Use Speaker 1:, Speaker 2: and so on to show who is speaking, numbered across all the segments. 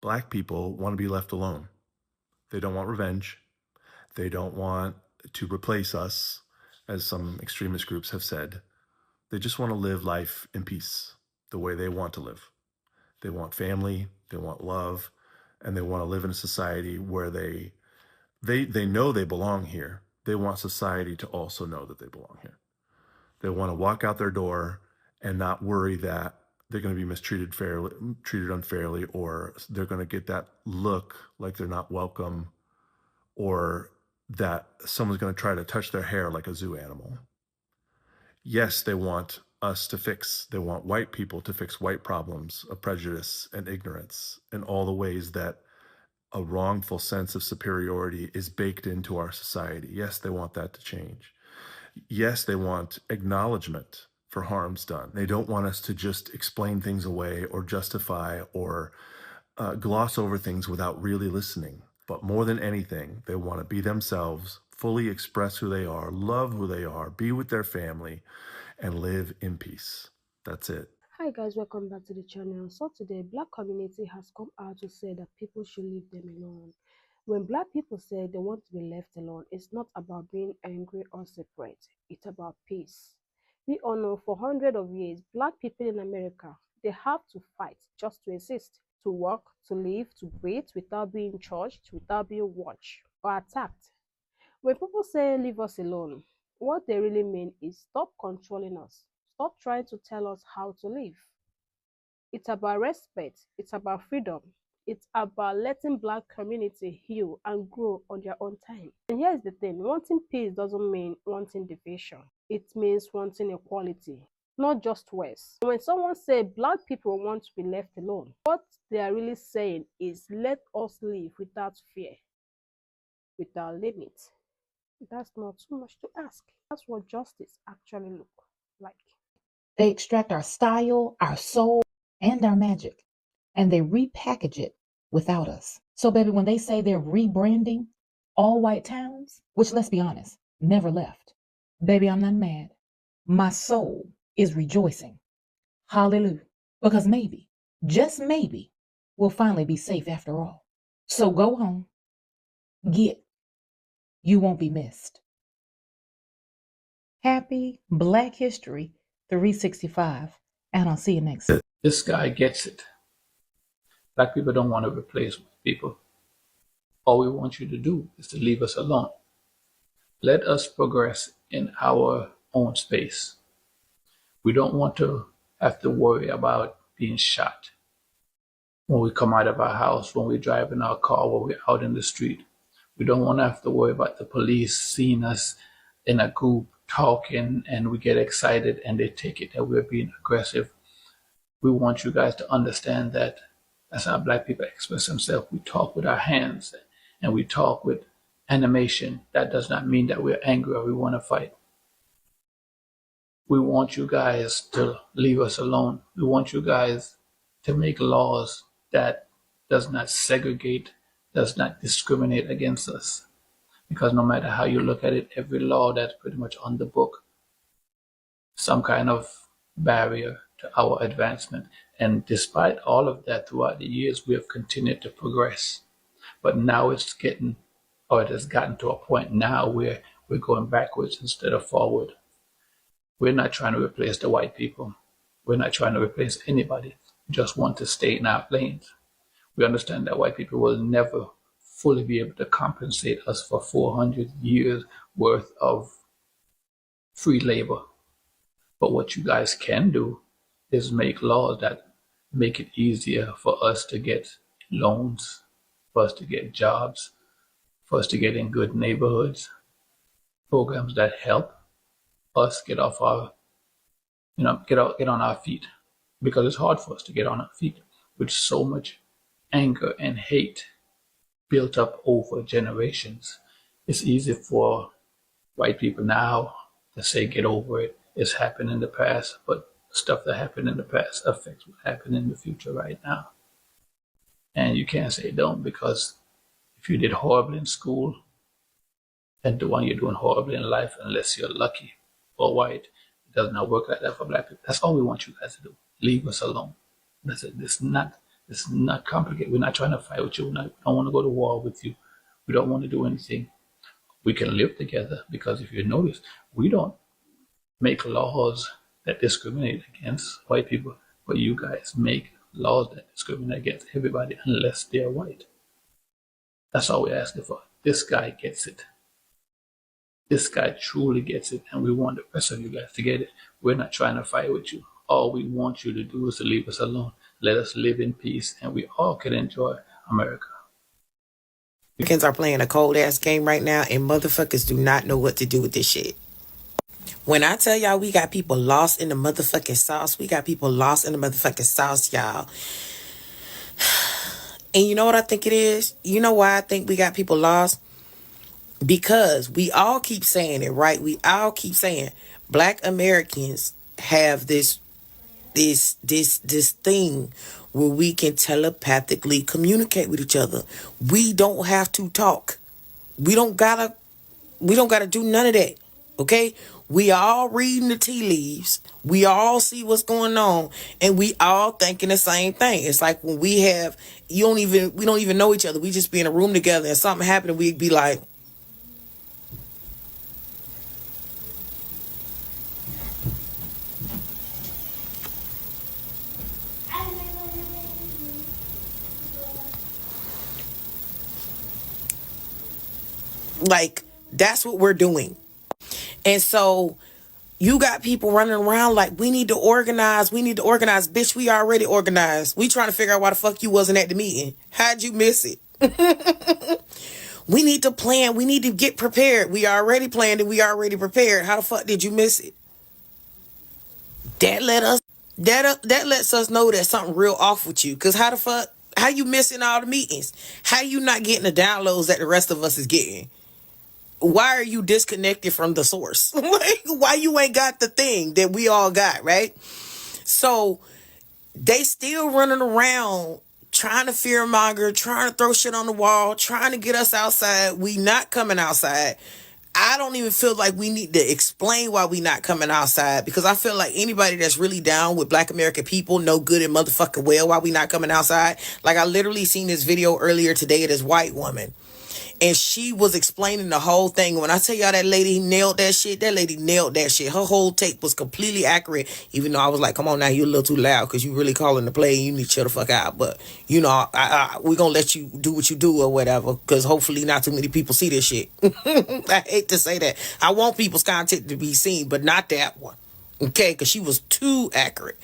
Speaker 1: Black people want to be left alone. They don't want revenge. They don't want to replace us, as some extremist groups have said. They just want to live life in peace, the way they want to live. They want family, they want love, and they want to live in a society where they know they belong here. They want society to also know that they belong here. They want to walk out their door and not worry that they're going to be treated unfairly, or they're going to get that look like they're not welcome, or that someone's going to try to touch their hair like a zoo animal. Yes, they want they want white people to fix white problems of prejudice and ignorance and all the ways that a wrongful sense of superiority is baked into our society. Yes, they want that to change. Yes, they want acknowledgement for harms done. They don't want us to just explain things away or justify or gloss over things without really listening. But more than anything, they want to be themselves, fully express who they are, love who they are, be with their family, and live in peace. That's it.
Speaker 2: Hi guys, welcome back to the channel. So today, Black community has come out to say that people should leave them alone. When Black people say they want to be left alone, it's not about being angry or separate. It's about peace. We all know for hundreds of years, Black people in America, they have to fight just to exist, to work, to live, to breathe without being charged, without being watched or attacked. When people say leave us alone, what they really mean is stop controlling us. Stop trying to tell us how to live. It's about respect. It's about freedom. It's about letting Black community heal and grow on their own time. And here's the thing, wanting peace doesn't mean wanting division. It means wanting equality, not just worse. When someone says Black people want to be left alone, what they are really saying is let us live without fear, without limits. That's not too much to ask. That's what justice actually look like.
Speaker 3: They extract our style, our soul, and our magic, and they repackage it without us. So, baby, when they say they're rebranding all white towns, which, let's be honest, never left, baby, I'm not mad. My soul is rejoicing. Hallelujah. Because maybe, just maybe, we'll finally be safe after all. So go home, get, you won't be missed. Happy Black History 365, and I'll see you next.
Speaker 4: This guy gets it. Black people don't want to replace white people. All we want you to do is to leave us alone. Let us progress in our own space. We don't want to have to worry about being shot when we come out of our house, when we drive in our car, when we're out in the street. We don't want to have to worry about the police seeing us in a group talking and we get excited and they take it that we're being aggressive. We want you guys to understand that that's how Black people express themselves. We talk with our hands and we talk with animation. That does not mean that we're angry or we want to fight. We want you guys to leave us alone. We want you guys to make laws that does not segregate, does not discriminate against us. Because no matter how you look at it, every law that's pretty much on the book, some kind of barrier to our advancement. And despite all of that, throughout the years, we have continued to progress. But now it has gotten to a point now where we're going backwards instead of forward. We're not trying to replace the white people. We're not trying to replace anybody. We just want to stay in our lanes. We understand that white people will never fully be able to compensate us for 400 years worth of free labor. But what you guys can do is make laws that make it easier for us to get loans, for us to get jobs, for us to get in good neighborhoods, programs that help us get off our, get on our feet, because it's hard for us to get on our feet with so much anger and hate built up over generations. It's easy for white people now to say get over it. It's happened in the past, but stuff that happened in the past affects what happened in the future right now. And you can't say don't, because if you did horribly in school, and the one you're doing horribly in life, unless you're lucky or white, it does not work like that for Black people. That's all we want you guys to do. Leave us alone. That's it. It's not It's not complicated. We're not trying to fight with you. We don't want to go to war with you. We don't want to do anything. We can live together because if you notice, we don't make laws that discriminate against white people, but you guys make laws that discriminate against everybody unless they're white. That's all we're asking for. This guy gets it. This guy truly gets it, and we want the rest of you guys to get it. We're not trying to fight with you. All we want you to do is to leave us alone. Let us live in peace, and we all can enjoy America.
Speaker 5: Americans are playing a cold ass game right now, and motherfuckers do not know what to do with this shit. When I tell y'all we got people lost in the motherfucking sauce, we got people lost in the motherfucking sauce, y'all. And you know what I think it is? You know why I think we got people lost? Because we all keep saying it, right? We all keep saying Black Americans have this thing where we can telepathically communicate with each other. We don't have to talk. We don't gotta do none of that. Okay? We all reading the tea leaves. We all see what's going on, and we all thinking the same thing. It's like when we don't even know each other. We just be in a room together and something happened and we'd be like, that's what we're doing. And so you got people running around like, we need to organize. Bitch, we already organized. We trying to figure out why the fuck you wasn't at the meeting. How'd you miss it? We need to plan. We need to get prepared. We already planned it. We already prepared. How the fuck did you miss it? That lets us know that something real off with you. Because how you missing all the meetings? How you not getting the downloads that the rest of us is getting? Why are you disconnected from the source? Why you ain't got the thing that we all got, right? So they still running around trying to fearmonger, trying to throw shit on the wall, trying to get us outside. We not coming outside. I don't even feel like we need to explain why we not coming outside, because I feel like anybody that's really down with Black American people know good and motherfucking well why we not coming outside. Like, I literally seen this video earlier today of this white woman, and she was explaining the whole thing. When I tell y'all that lady nailed that shit, Her whole take was completely accurate, even though I was like, come on now, you a little too loud because you really calling the play. You need to chill the fuck out. But, you know, we're going to let you do what you do or whatever, because hopefully not too many people see this shit. I hate to say that. I want people's content to be seen, but not that one. Okay? Because she was too accurate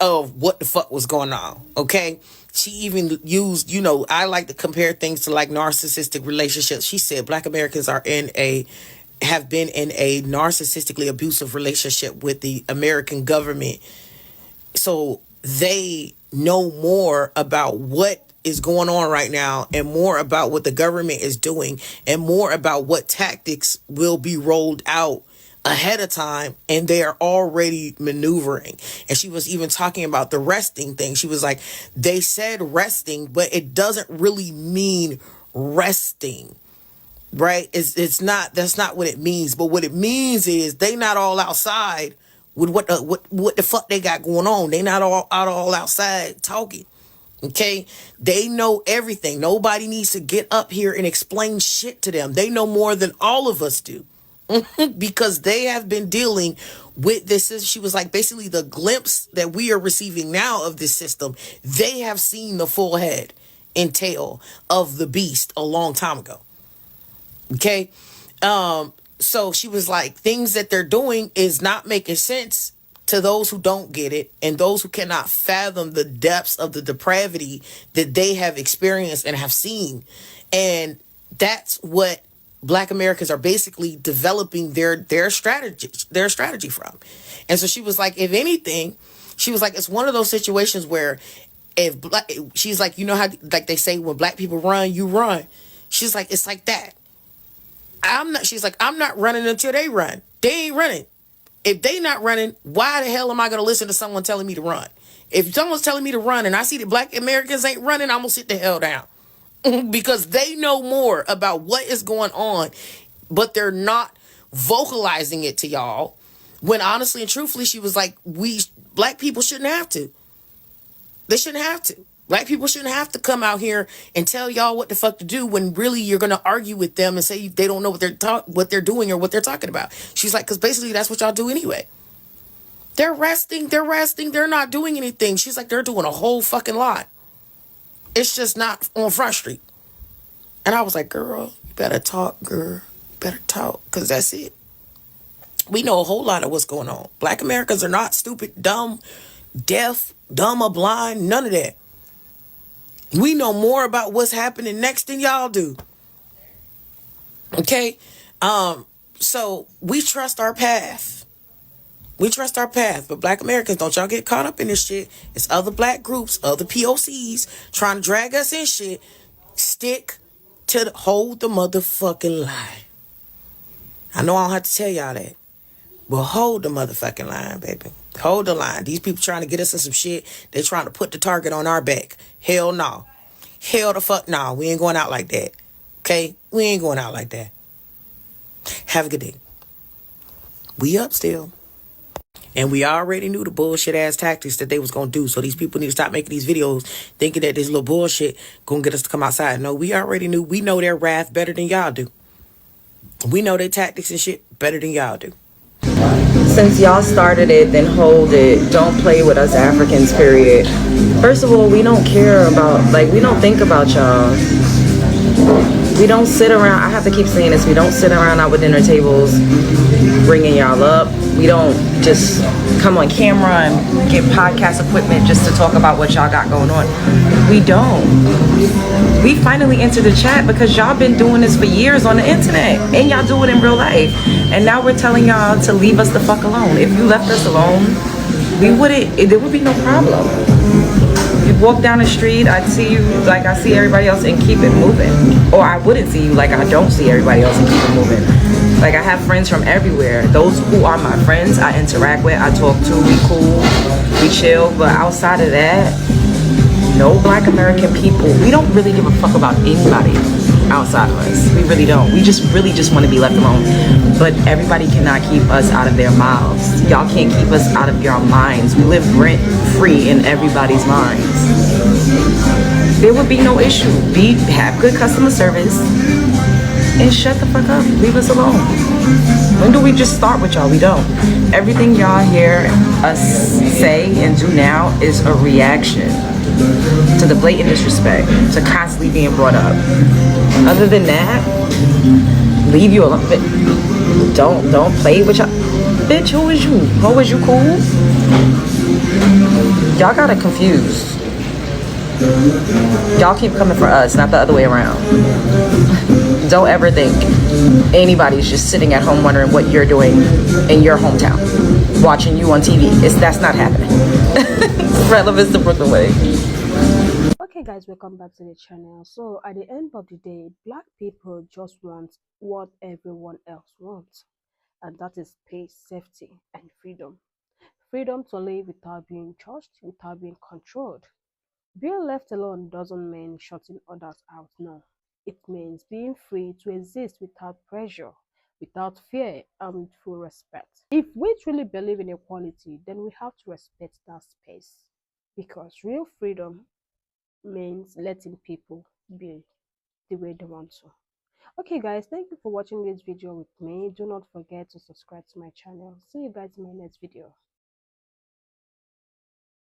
Speaker 5: of what the fuck was going on. Okay? She even used, I like to compare things to like narcissistic relationships. She said Black Americans have been in a narcissistically abusive relationship with the American government. So they know more about what is going on right now, and more about what the government is doing, and more about what tactics will be rolled out ahead of time, and they are already maneuvering. And she was even talking about the resting thing. She was like, they said resting, but it doesn't really mean resting, right? It's not, that's not what it means. But what it means is they not all outside with what the fuck they got going on. They not all outside talking. Okay, they know everything. Nobody needs to get up here and explain shit to them. They know more than all of us do. Because they have been dealing with this. She was like, basically the glimpse that we are receiving now of this system, they have seen the full head and tail of the beast a long time ago. Okay. So she was like, things that they're doing is not making sense to those who don't get it, and those who cannot fathom the depths of the depravity that they have experienced and have seen. And that's what Black Americans are basically developing their strategy from. And so she was like, if anything, she was like, it's one of those situations where she's like, you know how like they say when Black people run, you run. She's like, it's like that. I'm not running until they run. They ain't running. If they not running, why the hell am I going to listen to someone telling me to run? If someone's telling me to run and I see that Black Americans ain't running, I'm going to sit the hell down. Because they know more about what is going on, but they're not vocalizing it to y'all. When honestly and truthfully, she was like, we Black people shouldn't have to. They shouldn't have to. Black people shouldn't have to come out here and tell y'all what the fuck to do when really you're gonna argue with them and say they don't know what they're doing or what they're talking about. She's like, because basically that's what y'all do anyway. They're resting, they're not doing anything. She's like, they're doing a whole fucking lot. It's just not on Front Street. And I was like, girl, you better talk, girl. You better talk, because that's it. We know a whole lot of what's going on. Black Americans are not stupid, dumb, deaf, dumb or blind, none of that. We know more about what's happening next than y'all do. Okay? So we trust our path. We trust our path. But Black Americans, don't y'all get caught up in this shit. It's other black groups, other POCs trying to drag us in shit. Stick to hold the motherfucking line. I know I don't have to tell y'all that. But hold the motherfucking line, baby. Hold the line. These people trying to get us in some shit. They trying to put the target on our back. Hell no. Hell the fuck no. We ain't going out like that. Okay? We ain't going out like that. Have a good day. We up still. And we already knew the bullshit ass tactics that they was gonna do. So these people need to stop making these videos thinking that this little bullshit gonna get us to come outside. No, we already knew. We know their wrath better than y'all do. We know their tactics and shit better than y'all do.
Speaker 6: Since y'all started it, then hold it. Don't play with us Africans, period. First of all, we don't care about, like, we don't think about y'all. We don't sit around, I have to keep saying this, we don't sit around our dinner tables bringing y'all up. We don't just come on camera and get podcast equipment just to talk about what y'all got going on. We don't. We finally entered the chat because y'all been doing this for years on the internet and y'all do it in real life. And now we're telling y'all to leave us the fuck alone. If you left us alone, there would be no problem. You walk down the street, I'd see you like I see everybody else and keep it moving. Or I wouldn't see you like I don't see everybody else and keep it moving. Like, I have friends from everywhere. Those who are my friends, I interact with, I talk to, we cool, we chill. But outside of that, no Black American people, we don't really give a fuck about anybody outside of us. We really don't. We really just want to be left alone. But everybody cannot keep us out of their mouths. Y'all can't keep us out of your minds. We live rent free in everybody's minds. There would be no issue. Have good customer service and shut the fuck up. Leave us alone. When do we just start with y'all? We don't. Everything y'all hear us say and do now is a reaction to the blatant disrespect, to constantly being brought up. Other than that, leave you alone. Don't play with y'all. Bitch, who is you? Who is you cool? Y'all got it confused. Y'all keep coming for us, not the other way around. Don't ever think anybody's just sitting at home wondering what you're doing in your hometown, watching you on TV. That's not happening. Relevance to Brooklyn Way.
Speaker 2: Okay guys, welcome back to the channel. So at the end of the day, Black people just want what everyone else wants, and that is peace, safety, and freedom. Freedom to live without being judged, without being controlled. Being left alone doesn't mean shutting others out, no. It means being free to exist without pressure, without fear, and with full respect. If we truly believe in equality, then we have to respect that space, because real freedom means letting people be the way they want to. Okay guys, thank you for watching this video with me. Do not forget to subscribe to my channel. See you guys in my next video.